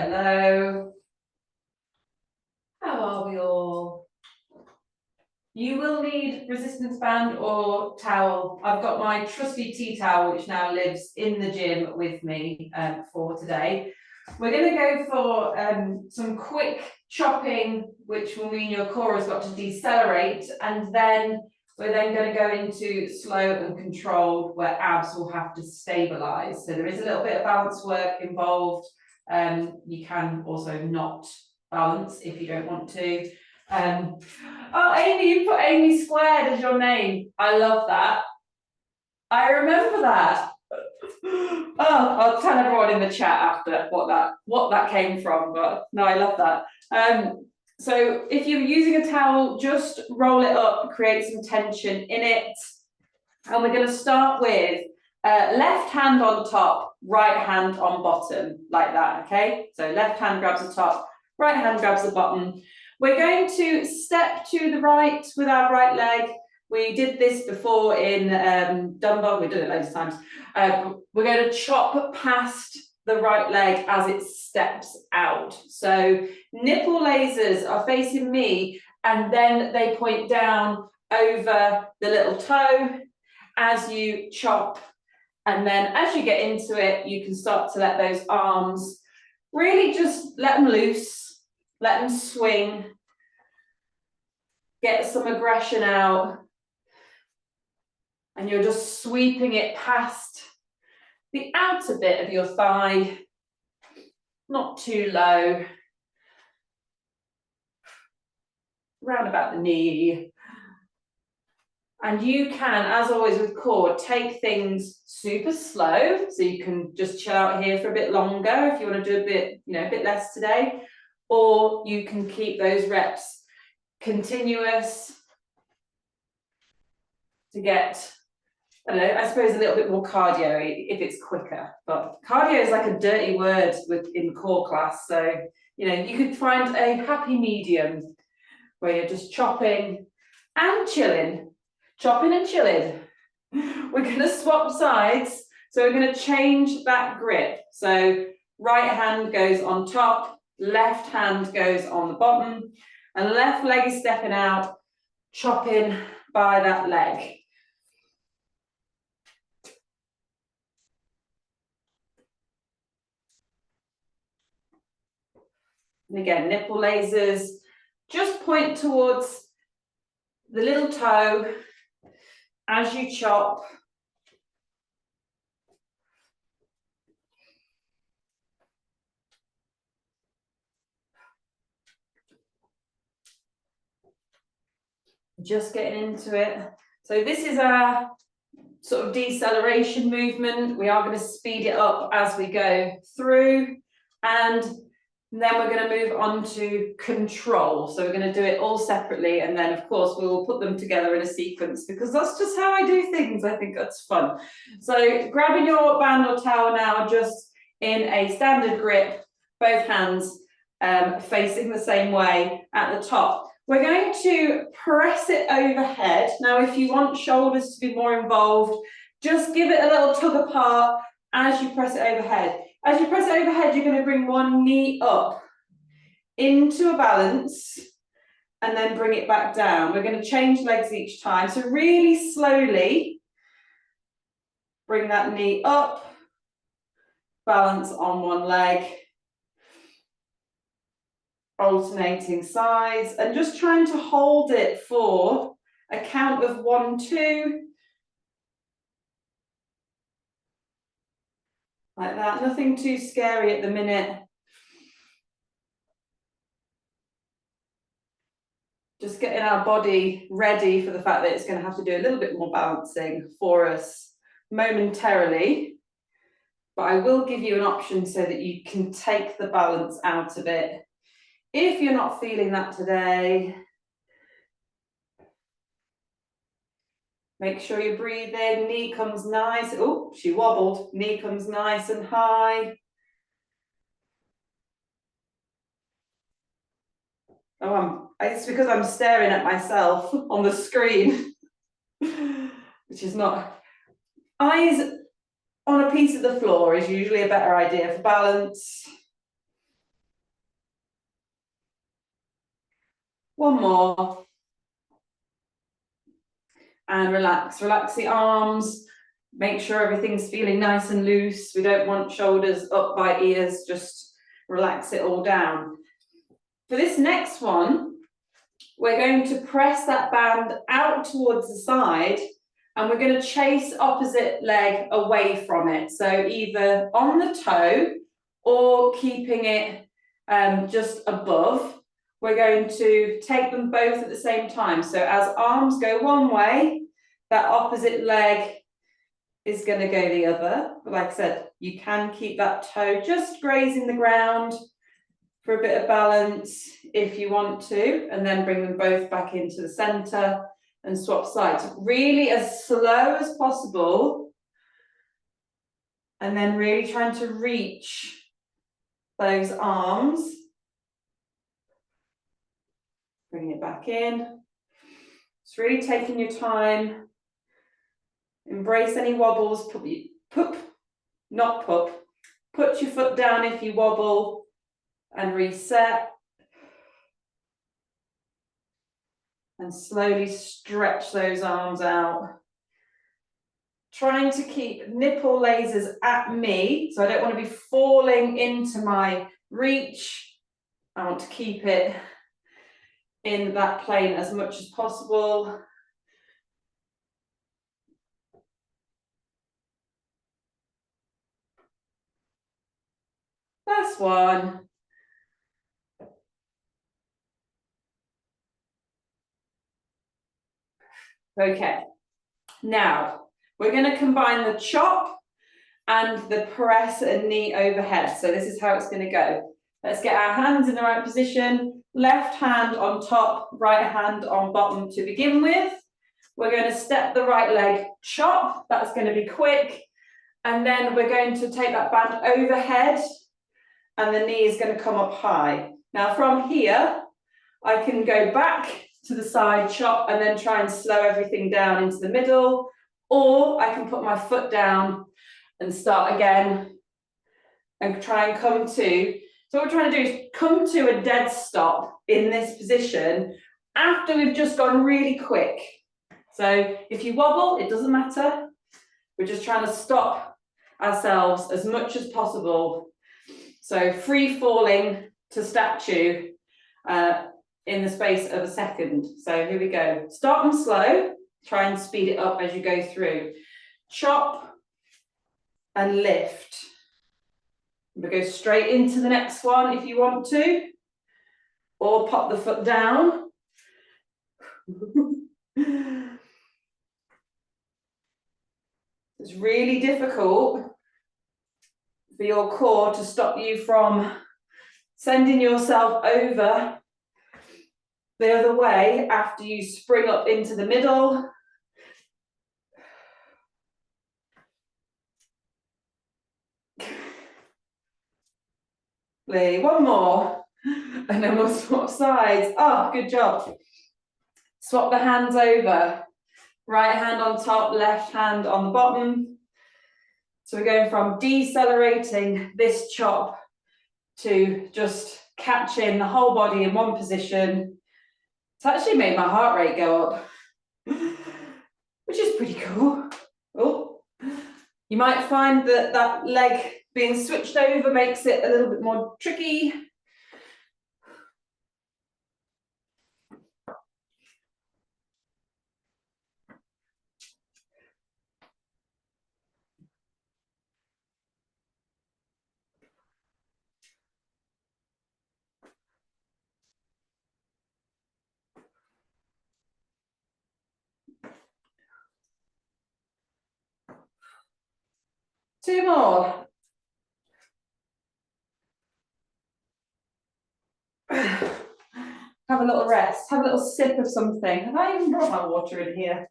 Hello. How are we all? You will need resistance band or towel. I've got my trusty tea towel, which now lives in the gym with me for today. We're going to go for some quick chopping, which will mean your core has got to decelerate, and then we're then going to go into slow and controlled, where abs will have to stabilize. So there is a little bit of balance work involved. You can also not balance if you don't want to. Oh, Amy, you put Amy Squared as your name. I love that. I remember that. Oh, I'll tell everyone in the chat after what that came from, but no, I love that. So if you're using a towel, just roll it up, create some tension in it. And we're going to start with left hand on top, right hand on bottom, like that, okay? So left hand grabs the top, right hand grabs the bottom. We're going to step to the right with our right leg. We did this before in Dunbar, we did it loads of times. We're going to chop past the right leg as it steps out. So nipple lasers are facing me, and then they point down over the little toe as you chop. And then as you get into it, you can start to let those arms really just let them loose, let them swing, get some aggression out. And you're just sweeping it past the outer bit of your thigh, not too low, round about the knee. And you can, as always with core, take things super slow, so you can just chill out here for a bit longer if you want to do a bit, a bit less today, or you can keep those reps continuous to get, I don't know, I suppose a little bit more cardio if it's quicker. But cardio is like a dirty word in core class, so you could find a happy medium where you're just chopping and chilling. Chopping and chilling. We're going to swap sides. So we're going to change that grip. So right hand goes on top, left hand goes on the bottom, and left leg is stepping out, chopping by that leg. And again, nipple lasers, just point towards the little toe as you chop. Just getting into it. So this is our sort of deceleration movement. We are going to speed it up as we go through, and then we're going to move on to control. So we're going to do it all separately, and then of course we will put them together in a sequence, because that's just how I do things. I think that's fun. So grabbing your band or towel now, just in a standard grip, both hands facing the same way at the top. We're going to press it overhead. Now, if you want shoulders to be more involved, just give it a little tug apart as you press it overhead. As you press it overhead, you're going to bring one knee up into a balance and then bring it back down. We're going to change legs each time. So really slowly bring that knee up, balance on one leg, alternating sides, and just trying to hold it for a count of 1, 2. Like that, nothing too scary at the minute. Just getting our body ready for the fact that it's going to have to do a little bit more balancing for us momentarily. But I will give you an option so that you can take the balance out of it if you're not feeling that today. Make sure you're breathing, knee comes nice. Oh, she wobbled. Knee comes nice and high. Oh, it's because I'm staring at myself on the screen, which is not. Eyes on a piece of the floor is usually a better idea for balance. One more. And relax, relax the arms. Make sure everything's feeling nice and loose. We don't want shoulders up by ears, just relax it all down. For this next one, we're going to press that band out towards the side and we're going to chase opposite leg away from it. So either on the toe or keeping it just above. We're going to take them both at the same time. So as arms go one way, that opposite leg is going to go the other. But like I said, you can keep that toe just grazing the ground for a bit of balance if you want to, and then bring them both back into the center and swap sides. Really as slow as possible, and then really trying to reach those arms. Bring it back in. It's really taking your time. Embrace any wobbles. Put your foot down if you wobble and reset. And slowly stretch those arms out. Trying to keep nipple lasers at me, so I don't want to be falling into my reach. I want to keep it in that plane as much as possible. Last one. Okay, now we're going to combine the chop and the press and knee overhead. So this is how it's going to go. Let's get our hands in the right position. Left hand on top, right hand on bottom to begin with. We're going to step the right leg, chop. That's going to be quick. And then we're going to take that band overhead and the knee is going to come up high. Now from here, I can go back to the side, chop, and then try and slow everything down into the middle. Or I can put my foot down and start again and try and come to. So what we're trying to do is come to a dead stop in this position after we've just gone really quick. So if you wobble, it doesn't matter. We're just trying to stop ourselves as much as possible. So free falling to statue in the space of a second. So here we go. Start them slow. Try and speed it up as you go through. Chop and lift. We'll go straight into the next one if you want to, or pop the foot down. It's really difficult for your core to stop you from sending yourself over the other way after you spring up into the middle. One more, and then we'll swap sides. Oh, good job. Swap the hands over. Right hand on top, left hand on the bottom. So we're going from decelerating this chop to just catching the whole body in one position. It's actually made my heart rate go up, which is pretty cool. Oh, you might find that that leg being switched over makes it a little bit more tricky. Two more. Have a little rest, have a little sip of something. Have I even brought my water in here?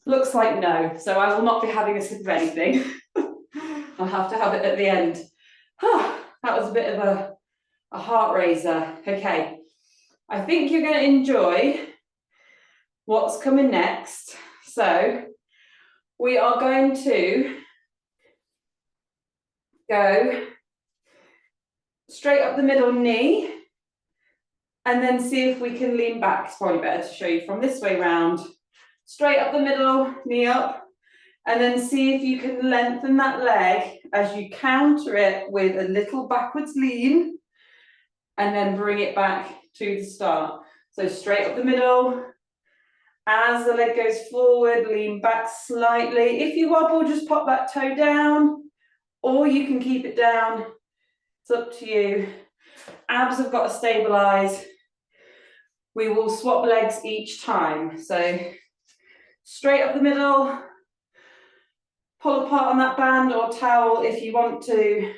Looks like no, so I will not be having a sip of anything. I'll have to have it at the end. That was a bit of a heart raiser. Okay, I think you're going to enjoy what's coming next. So we are going to go straight up the middle knee, And then see if we can lean back. It's probably better to show you from this way round. Straight up the middle, knee up. And then see if you can lengthen that leg as you counter it with a little backwards lean. And then bring it back to the start. So straight up the middle. As the leg goes forward, lean back slightly. If you wobble, just pop that toe down, or you can keep it down. It's up to you. Abs have got to stabilize. We will swap legs each time. So straight up the middle, pull apart on that band or towel if you want to,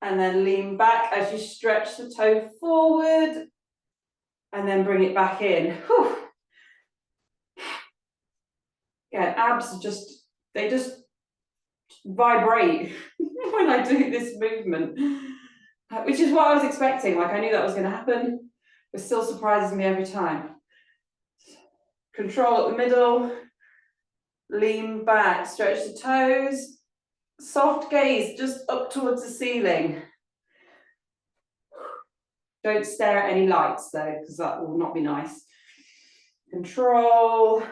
and then lean back as you stretch the toe forward, and then bring it back in. Whew. Yeah, abs are they just vibrate when I do this movement, which is what I was expecting. Like, I knew that was going to happen. It still surprises me every time. Control at the middle, lean back, stretch the toes, soft gaze just up towards the ceiling. Don't stare at any lights though, because that will not be nice. Control.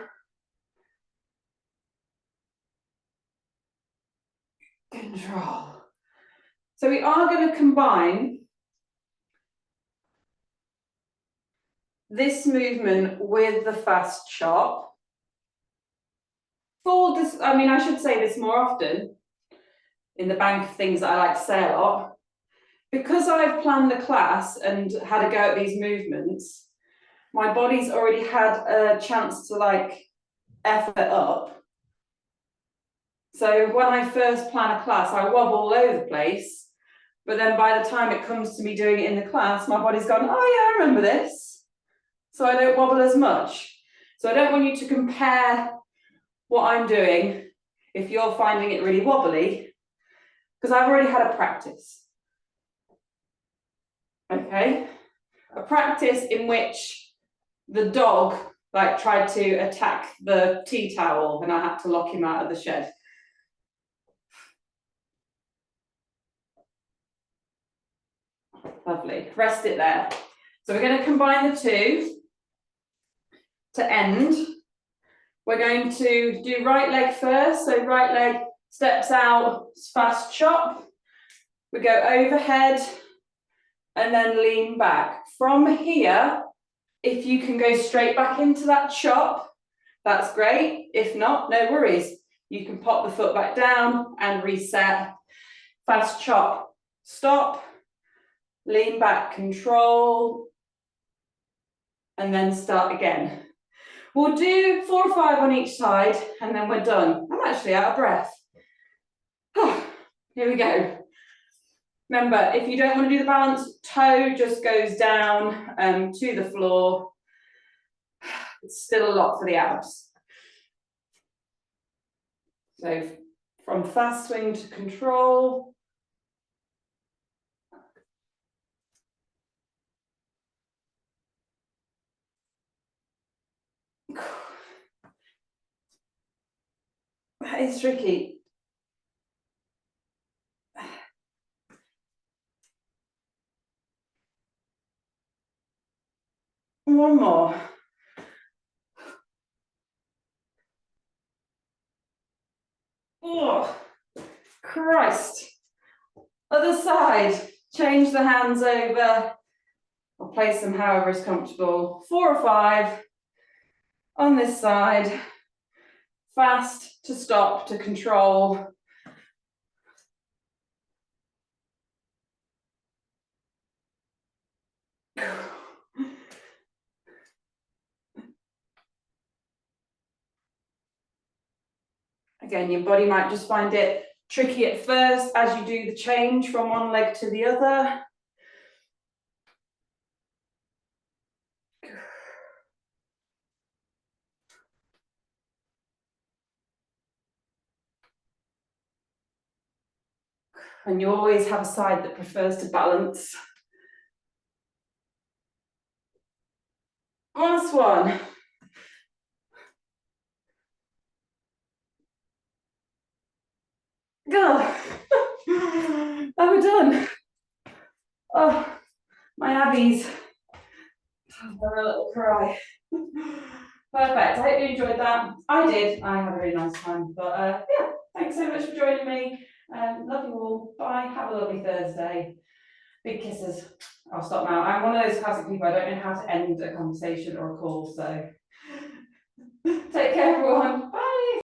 Control. So we are going to combine this movement with the fast chop. I should say this more often in the bank of things that I like to say a lot. Because I've planned the class and had a go at these movements, my body's already had a chance to like effort up. So when I first plan a class, I wobble all over the place. But then by the time it comes to me doing it in the class, my body's gone, oh yeah, I remember this. So I don't wobble as much. So I don't want you to compare what I'm doing if you're finding it really wobbly, because I've already had a practice. Okay? A practice in which the dog like tried to attack the tea towel and I had to lock him out of the shed. Lovely. Rest it there. So we're going to combine the two to end. We're going to do right leg first. So right leg steps out, fast chop. We go overhead and then lean back. From here, if you can go straight back into that chop, that's great. If not, no worries. You can pop the foot back down and reset. Fast chop, stop, lean back, control, and then start again. We'll do 4 or 5 on each side and then we're done. I'm actually out of breath. Here we go. Remember, if you don't want to do the balance, toe just goes down to the floor. It's still a lot for the abs. So from fast swing to control. That is tricky. One more. Oh, Christ. Other side. Change the hands over. Or place them however is comfortable. 4 or 5 on this side. Fast to stop to control. Again, your body might just find it tricky at first as you do the change from one leg to the other. And you always have a side that prefers to balance. Last one. Go. Oh, we're done. Oh, my abbies. have a little cry. Perfect. I hope you enjoyed that. I did. I had a really nice time. But yeah, thanks so much for joining me. Love you all. Bye. Have a lovely Thursday. Big kisses. I'll stop now. I'm one of those classic people, I don't know how to end a conversation or a call, so take care everyone. Bye.